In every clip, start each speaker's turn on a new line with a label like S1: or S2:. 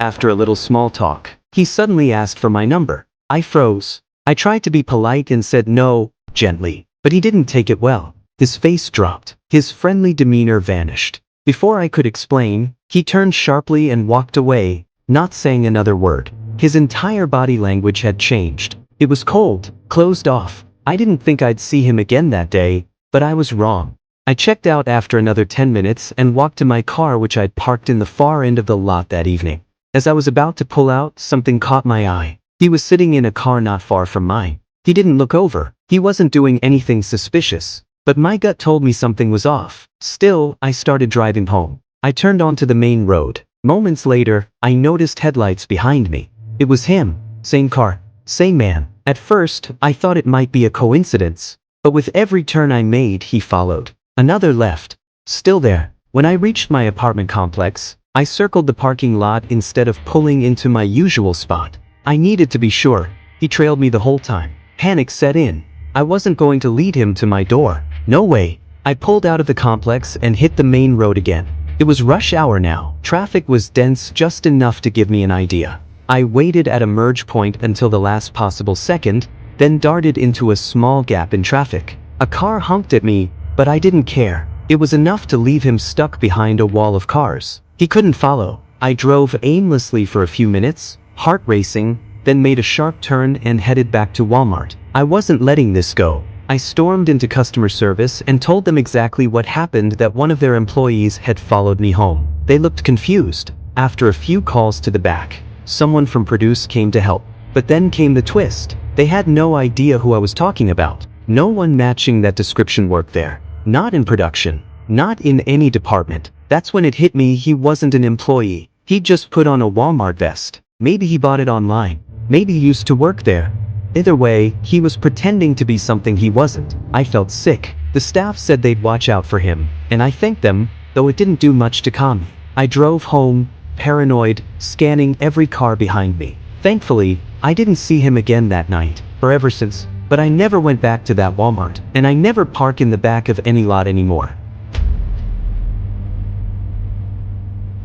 S1: After a little small talk, he suddenly asked for my number. I froze. I tried to be polite and said no, gently, but he didn't take it well. His face dropped. His friendly demeanor vanished. Before I could explain, he turned sharply and walked away, not saying another word. His entire body language had changed. It was cold, closed off. I didn't think I'd see him again that day, but I was wrong. I checked out after another 10 minutes and walked to my car, which I'd parked in the far end of the lot that evening. As I was about to pull out, something caught my eye. He was sitting in a car not far from mine. He didn't look over. He wasn't doing anything suspicious. But my gut told me something was off. Still, I started driving home. I turned onto the main road. Moments later, I noticed headlights behind me. It was him. Same car. Same man. At first, I thought it might be a coincidence. But with every turn I made, he followed. Another left. Still there. When I reached my apartment complex, I circled the parking lot instead of pulling into my usual spot. I needed to be sure. He trailed me the whole time. Panic set in. I wasn't going to lead him to my door. No way. I pulled out of the complex and hit the main road again. It was rush hour now. Traffic was dense just enough to give me an idea. I waited at a merge point until the last possible second, then darted into a small gap in traffic. A car honked at me, but I didn't care. It was enough to leave him stuck behind a wall of cars. He couldn't follow. I drove aimlessly for a few minutes, heart racing, then made a sharp turn and headed back to Walmart. I wasn't letting this go. I stormed into customer service and told them exactly what happened, that one of their employees had followed me home. They looked confused. After a few calls to the back, someone from produce came to help. But then came the twist. They had no idea who I was talking about. No one matching that description worked there. Not in production. Not in any department. That's when it hit me, he wasn't an employee. He'd just put on a Walmart vest. Maybe he bought it online. Maybe he used to work there. Either way, he was pretending to be something he wasn't. I felt sick. The staff said they'd watch out for him, and I thanked them, though it didn't do much to calm me. I drove home, paranoid, scanning every car behind me. Thankfully, I didn't see him again that night, or ever since. But I never went back to that Walmart, and I never park in the back of any lot anymore.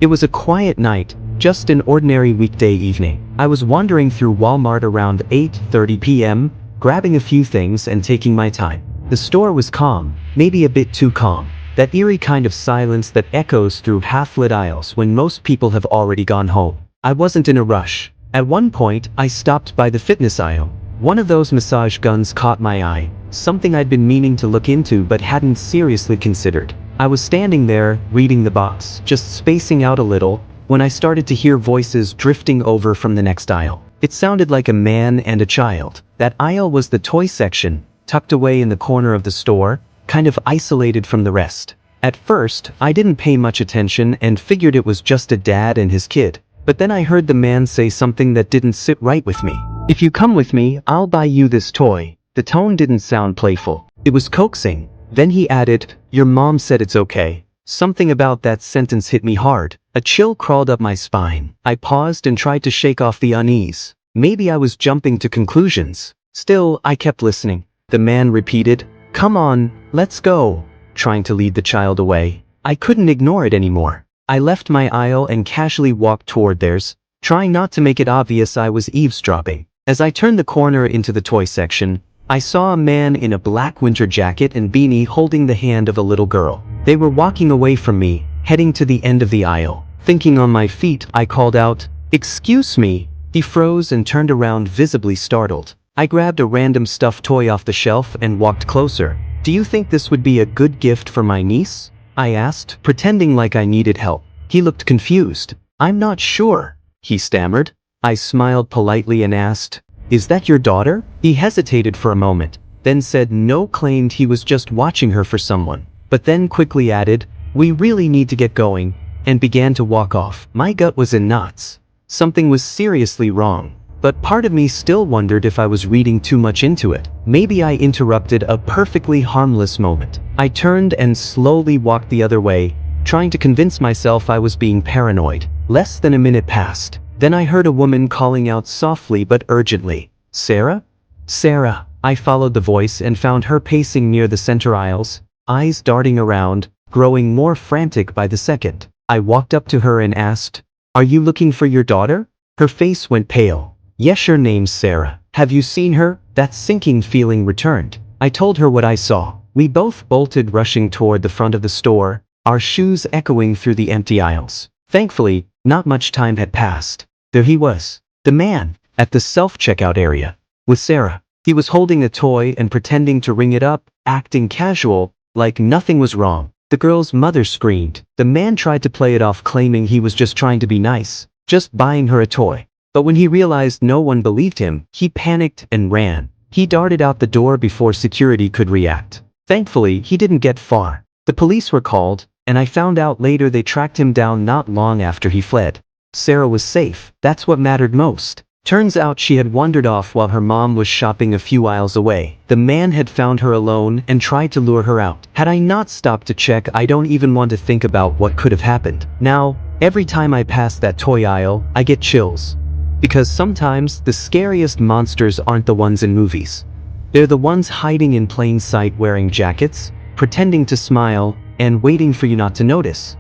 S1: It was a quiet night, just an ordinary weekday evening. I was wandering through Walmart around 8:30 p.m., grabbing a few things and taking my time. The store was calm, maybe a bit too calm. That eerie kind of silence that echoes through half-lit aisles when most people have already gone home. I wasn't in a rush. At one point, I stopped by the fitness aisle. One of those massage guns caught my eye, something I'd been meaning to look into but hadn't seriously considered. I was standing there, reading the box, just spacing out a little, when I started to hear voices drifting over from the next aisle. It sounded like a man and a child. That aisle was the toy section, tucked away in the corner of the store, kind of isolated from the rest. At first, I didn't pay much attention and figured it was just a dad and his kid. But then I heard the man say something that didn't sit right with me. "If you come with me, I'll buy you this toy." The tone didn't sound playful. It was coaxing. Then he added, "Your mom said it's okay." Something about that sentence hit me hard. A chill crawled up my spine. I paused and tried to shake off the unease. Maybe I was jumping to conclusions. Still, I kept listening. The man repeated, "Come on, let's go," trying to lead the child away. I couldn't ignore it anymore. I left my aisle and casually walked toward theirs, trying not to make it obvious I was eavesdropping. As I turned the corner into the toy section, I saw a man in a black winter jacket and beanie holding the hand of a little girl. They were walking away from me, heading to the end of the aisle. Thinking on my feet, I called out, "Excuse me." He froze and turned around, visibly startled. I grabbed a random stuffed toy off the shelf and walked closer. "Do you think this would be a good gift for my niece?" I asked, pretending like I needed help. He looked confused. "I'm not sure," he stammered. I smiled politely and asked, "Is that your daughter?" He hesitated for a moment, then said no, claimed he was just watching her for someone, but then quickly added, "We really need to get going," and began to walk off. My gut was in knots. Something was seriously wrong, but part of me still wondered if I was reading too much into it. Maybe I interrupted a perfectly harmless moment. I turned and slowly walked the other way, trying to convince myself I was being paranoid. Less than a minute passed. Then I heard a woman calling out softly but urgently, "Sarah? Sarah?" I followed the voice and found her pacing near the center aisles, eyes darting around, growing more frantic by the second. I walked up to her and asked, Are you looking for your daughter? Her face went pale. Yes, her name's Sarah. Have you seen her? That sinking feeling returned. I told her what I saw. We both bolted, rushing toward the front of the store, our shoes echoing through the empty aisles. Thankfully, not much time had passed. There he was, the man, at the self-checkout area, with Sarah. He was holding a toy and pretending to ring it up, acting casual, like nothing was wrong. The girl's mother screamed. The man tried to play it off, claiming he was just trying to be nice, just buying her a toy. But when he realized no one believed him, he panicked and ran. He darted out the door before security could react. Thankfully, he didn't get far. The police were called, and I found out later they tracked him down not long after he fled. Sarah was safe. That's what mattered most. Turns out she had wandered off while her mom was shopping a few aisles away. The man had found her alone and tried to lure her out. Had I not stopped to check, I don't even want to think about what could have happened. Now, every time I pass that toy aisle, I get chills. Because sometimes the scariest monsters aren't the ones in movies. They're the ones hiding in plain sight, wearing jackets, pretending to smile, and waiting for you not to notice.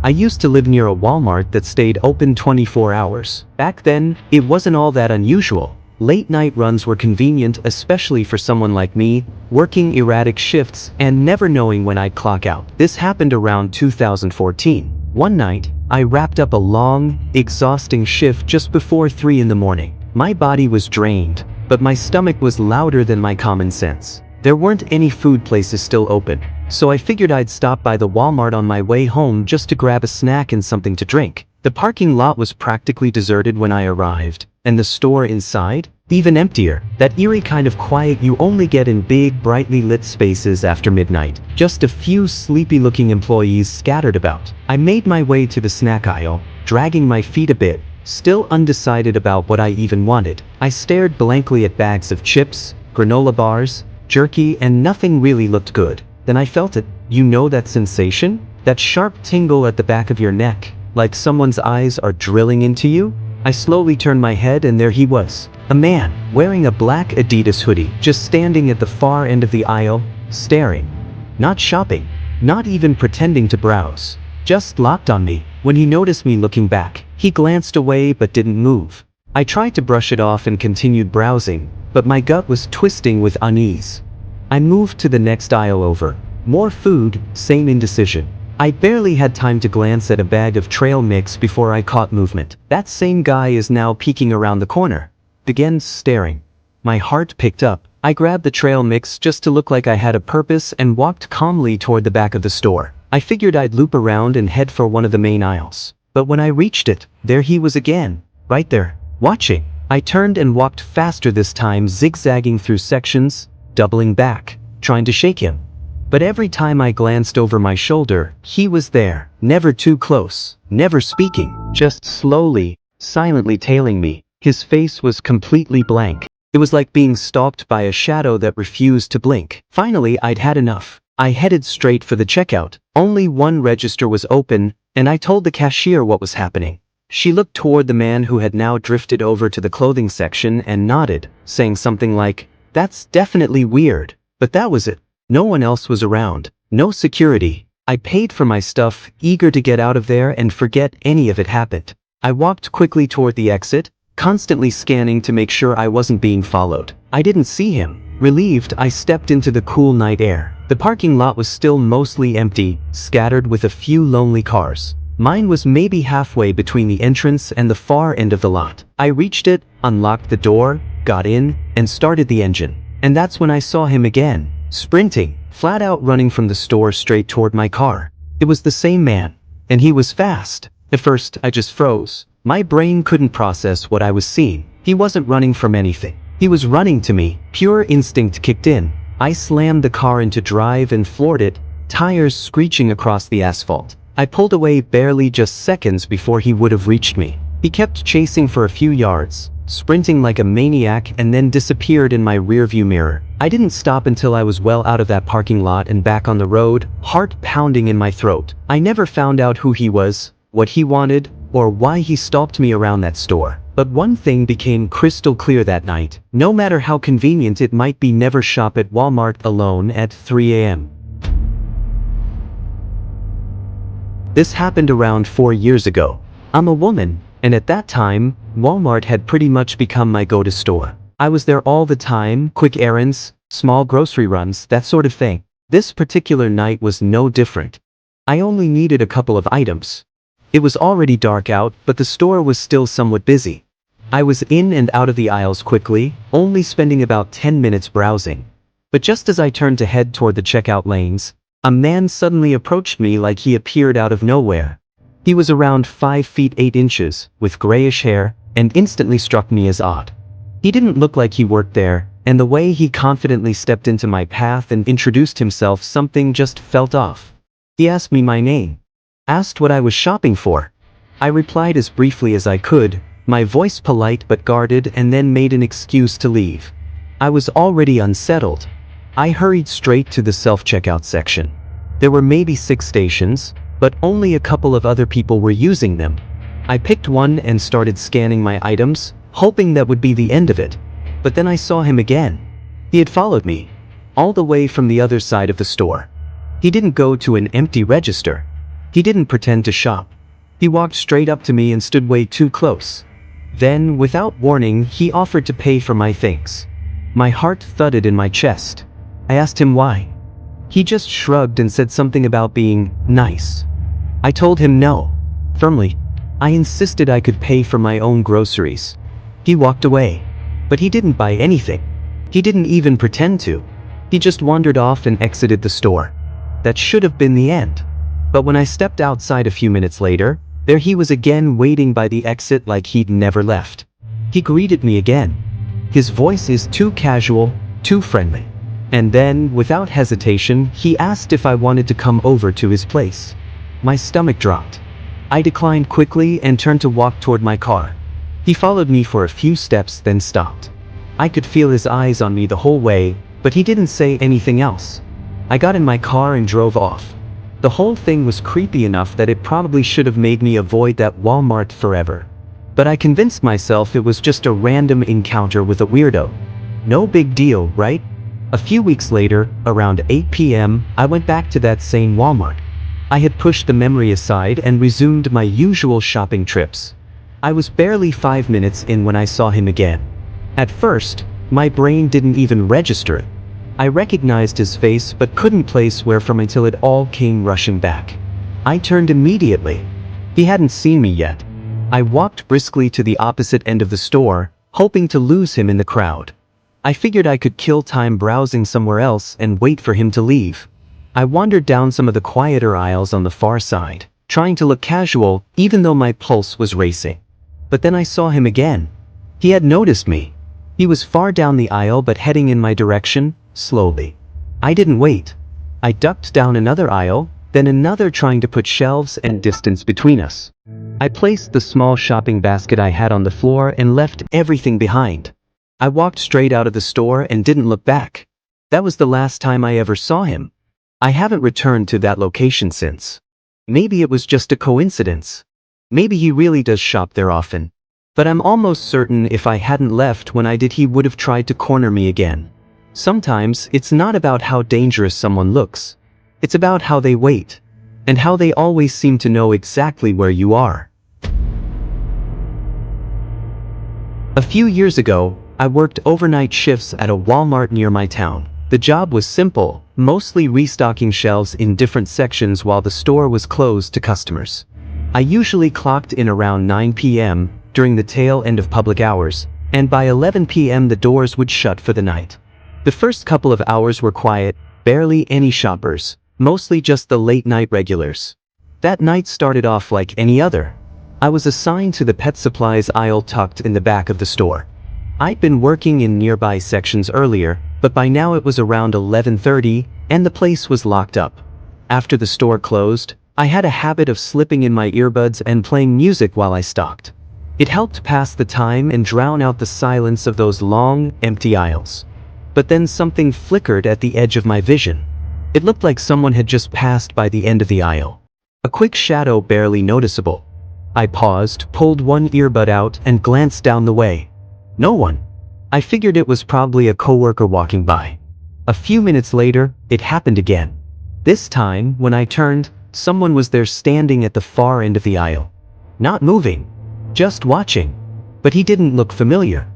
S1: I used to live near a Walmart that stayed open 24 hours. Back then, it wasn't all that unusual. Late night runs were convenient, especially for someone like me, working erratic shifts and never knowing when I'd clock out. This happened around 2014. One night, I wrapped up a long, exhausting shift just before 3 in the morning. My body was drained, but my stomach was louder than my common sense. There weren't any food places still open, so I figured I'd stop by the Walmart on my way home just to grab a snack and something to drink. The parking lot was practically deserted when I arrived, and the store inside, even emptier. That eerie kind of quiet you only get in big, brightly lit spaces after midnight. Just a few sleepy-looking employees scattered about. I made my way to the snack aisle, dragging my feet a bit, still undecided about what I even wanted. I stared blankly at bags of chips, granola bars, jerky, and nothing really looked good. Then I felt it. You know that sensation? That sharp tingle at the back of your neck, like someone's eyes are drilling into you? I slowly turned my head, and there he was. A man, wearing a black Adidas hoodie, just standing at the far end of the aisle, staring. Not shopping. Not even pretending to browse. Just locked on me. When he noticed me looking back, he glanced away but didn't move. I tried to brush it off and continued browsing, but my gut was twisting with unease. I moved to the next aisle over. More food, same indecision. I barely had time to glance at a bag of trail mix before I caught movement. That same guy is now peeking around the corner. Began staring. My heart picked up. I grabbed the trail mix just to look like I had a purpose and walked calmly toward the back of the store. I figured I'd loop around and head for one of the main aisles. But when I reached it, there he was again, right there, watching. I turned and walked faster this time, zigzagging through sections, doubling back, trying to shake him. But every time I glanced over my shoulder, he was there, never too close, never speaking, just slowly, silently tailing me. His face was completely blank. It was like being stalked by a shadow that refused to blink. Finally, I'd had enough. I headed straight for the checkout. Only one register was open, and I told the cashier what was happening. She looked toward the man who had now drifted over to the clothing section and nodded, saying something like, "That's definitely weird." But that was it. No one else was around. No security. I paid for my stuff, eager to get out of there and forget any of it happened. I walked quickly toward the exit, constantly scanning to make sure I wasn't being followed. I didn't see him. Relieved, I stepped into the cool night air. The parking lot was still mostly empty, scattered with a few lonely cars. Mine was maybe halfway between the entrance and the far end of the lot. I reached it, unlocked the door, got in, and started the engine. And that's when I saw him again. Sprinting, flat out running from the store straight toward my car. It was the same man, and he was fast. At first, I just froze. My brain couldn't process what I was seeing. He wasn't running from anything. He was running to me. Pure instinct kicked in. I slammed the car into drive and floored it, tires screeching across the asphalt. I pulled away barely, just seconds before he would have reached me. He kept chasing for a few yards, sprinting like a maniac, and then disappeared in my rearview mirror. I didn't stop until I was well out of that parking lot and back on the road, heart pounding in my throat. I never found out who he was, what he wanted, or why he stalked me around that store. But one thing became crystal clear that night. No matter how convenient it might be, never shop at Walmart alone at 3 a.m. This happened around 4 years ago. I'm a woman, and at that time, Walmart had pretty much become my go-to store. I was there all the time, quick errands, small grocery runs, that sort of thing. This particular night was no different. I only needed a couple of items. It was already dark out, but the store was still somewhat busy. I was in and out of the aisles quickly, only spending about 10 minutes browsing. But just as I turned to head toward the checkout lanes, a man suddenly approached me like he appeared out of nowhere. He was around 5 feet 8 inches, with grayish hair, and instantly struck me as odd. He didn't look like he worked there, and the way he confidently stepped into my path and introduced himself, something just felt off. He asked me my name, asked what I was shopping for. I replied as briefly as I could, my voice polite but guarded, and then made an excuse to leave. I was already unsettled. I hurried straight to the self-checkout section. There were maybe 6 stations, but only a couple of other people were using them. I picked one and started scanning my items, hoping that would be the end of it. But then I saw him again. He had followed me, all the way from the other side of the store. He didn't go to an empty register. He didn't pretend to shop. He walked straight up to me and stood way too close. Then, without warning, he offered to pay for my things. My heart thudded in my chest. I asked him why. He just shrugged and said something about being nice. I told him no, firmly. I insisted I could pay for my own groceries. He walked away. But he didn't buy anything. He didn't even pretend to. He just wandered off and exited the store. That should have been the end. But when I stepped outside a few minutes later, there he was again, waiting by the exit like he'd never left. He greeted me again. His voice is too casual, too friendly. And then, without hesitation, he asked if I wanted to come over to his place. My stomach dropped. I declined quickly and turned to walk toward my car. He followed me for a few steps, then stopped. I could feel his eyes on me the whole way, but he didn't say anything else. I got in my car and drove off. The whole thing was creepy enough that it probably should have made me avoid that Walmart forever. But I convinced myself it was just a random encounter with a weirdo. No big deal, right? A few weeks later, around 8 p.m., I went back to that same Walmart. I had pushed the memory aside and resumed my usual shopping trips. I was barely 5 minutes in when I saw him again. At first, my brain didn't even register it. I recognized his face but couldn't place where from until it all came rushing back. I turned immediately. He hadn't seen me yet. I walked briskly to the opposite end of the store, hoping to lose him in the crowd. I figured I could kill time browsing somewhere else and wait for him to leave. I wandered down some of the quieter aisles on the far side, trying to look casual even though my pulse was racing. But then I saw him again. He had noticed me. He was far down the aisle but heading in my direction, slowly. I didn't wait. I ducked down another aisle, then another, trying to put shelves and distance between us. I placed the small shopping basket I had on the floor and left everything behind. I walked straight out of the store and didn't look back. That was the last time I ever saw him. I haven't returned to that location since. Maybe it was just a coincidence. Maybe he really does shop there often. But I'm almost certain if I hadn't left when I did, he would have tried to corner me again. Sometimes it's not about how dangerous someone looks. It's about how they wait, and how they always seem to know exactly where you are. A few years ago, I worked overnight shifts at a Walmart near my town. The job was simple, mostly restocking shelves in different sections while the store was closed to customers. I usually clocked in around 9 p.m. during the tail end of public hours, and by 11 p.m. the doors would shut for the night. The first couple of hours were quiet, barely any shoppers, mostly just the late-night regulars. That night started off like any other. I was assigned to the pet supplies aisle tucked in the back of the store. I'd been working in nearby sections earlier, but by now it was around 11:30, and the place was locked up. After the store closed, I had a habit of slipping in my earbuds and playing music while I stocked. It helped pass the time and drown out the silence of those long, empty aisles. But then something flickered at the edge of my vision. It looked like someone had just passed by the end of the aisle. A quick shadow, barely noticeable. I paused, pulled one earbud out, and glanced down the way. No one. I figured it was probably a coworker walking by. A few minutes later, it happened again. This time, when I turned, Someone was there standing at the far end of the aisle. Not moving. Just watching. But he didn't look familiar.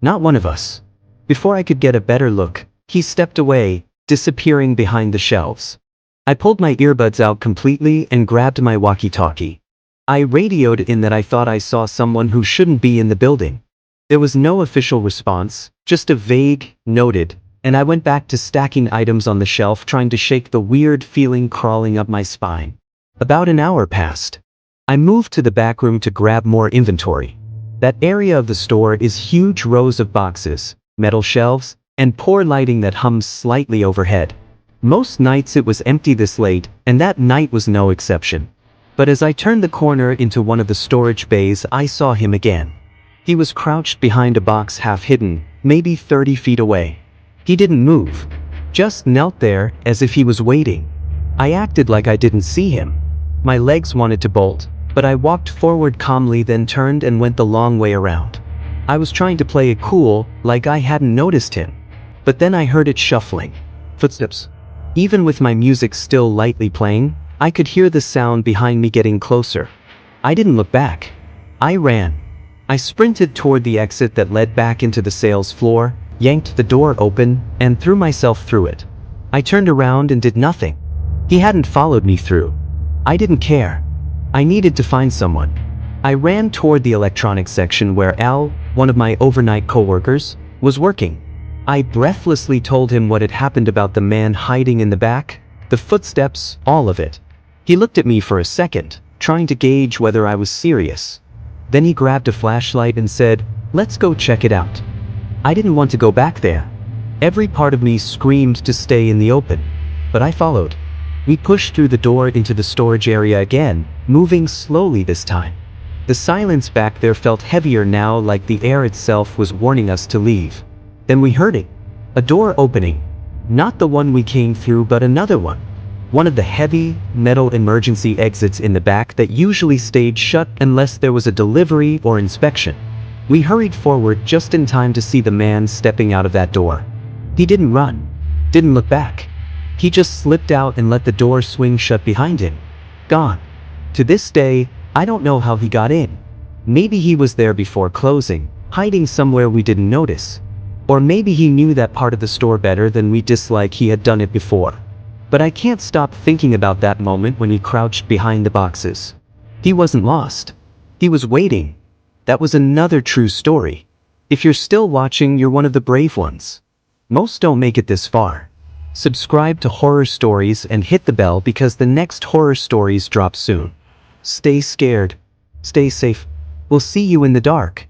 S1: Not one of us. Before I could get a better look, he stepped away, disappearing behind the shelves. I pulled my earbuds out completely and grabbed my walkie-talkie. I radioed in that I thought I saw someone who shouldn't be in the building. There was no official response, just a vague, noted, and I went back to stacking items on the shelf, trying to shake the weird feeling crawling up my spine. About an hour passed. I moved to the back room to grab more inventory. That area of the store is huge rows of boxes, metal shelves, and poor lighting that hums slightly overhead. Most nights it was empty this late, and that night was no exception. But as I turned the corner into one of the storage bays, I saw him again. He was crouched behind a box half hidden, maybe 30 feet away. He didn't move. Just knelt there, as if he was waiting. I acted like I didn't see him. My legs wanted to bolt, but I walked forward calmly, then turned and went the long way around. I was trying to play it cool, like I hadn't noticed him. But then I heard it shuffling. Footsteps. Even with my music still lightly playing, I could hear the sound behind me getting closer. I didn't look back. I ran. I sprinted toward the exit that led back into the sales floor, yanked the door open, and threw myself through it. I turned around and did nothing. He hadn't followed me through. I didn't care. I needed to find someone. I ran toward the electronics section where Al, one of my overnight coworkers, was working. I breathlessly told him what had happened about the man hiding in the back, the footsteps, all of it. He looked at me for a second, trying to gauge whether I was serious. Then he grabbed a flashlight and said, "Let's go check it out." I didn't want to go back there. Every part of me screamed to stay in the open. But I followed. We pushed through the door into the storage area again, moving slowly this time. The silence back there felt heavier now, like the air itself was warning us to leave. Then we heard it. A door opening. Not the one we came through, but another one. One of the heavy, metal emergency exits in the back that usually stayed shut unless there was a delivery or inspection. We hurried forward just in time to see the man stepping out of that door. He didn't run. Didn't look back. He just slipped out and let the door swing shut behind him. Gone. To this day, I don't know how he got in. Maybe he was there before closing, hiding somewhere we didn't notice. Or maybe he knew that part of the store better than we did, like he had done it before. But I can't stop thinking about that moment when he crouched behind the boxes. He wasn't lost. He was waiting. That was another true story. If you're still watching, you're one of the brave ones. Most don't make it this far. Subscribe to Horror Stories and hit the bell because the next horror stories drop soon. Stay scared. Stay safe. We'll see you in the dark.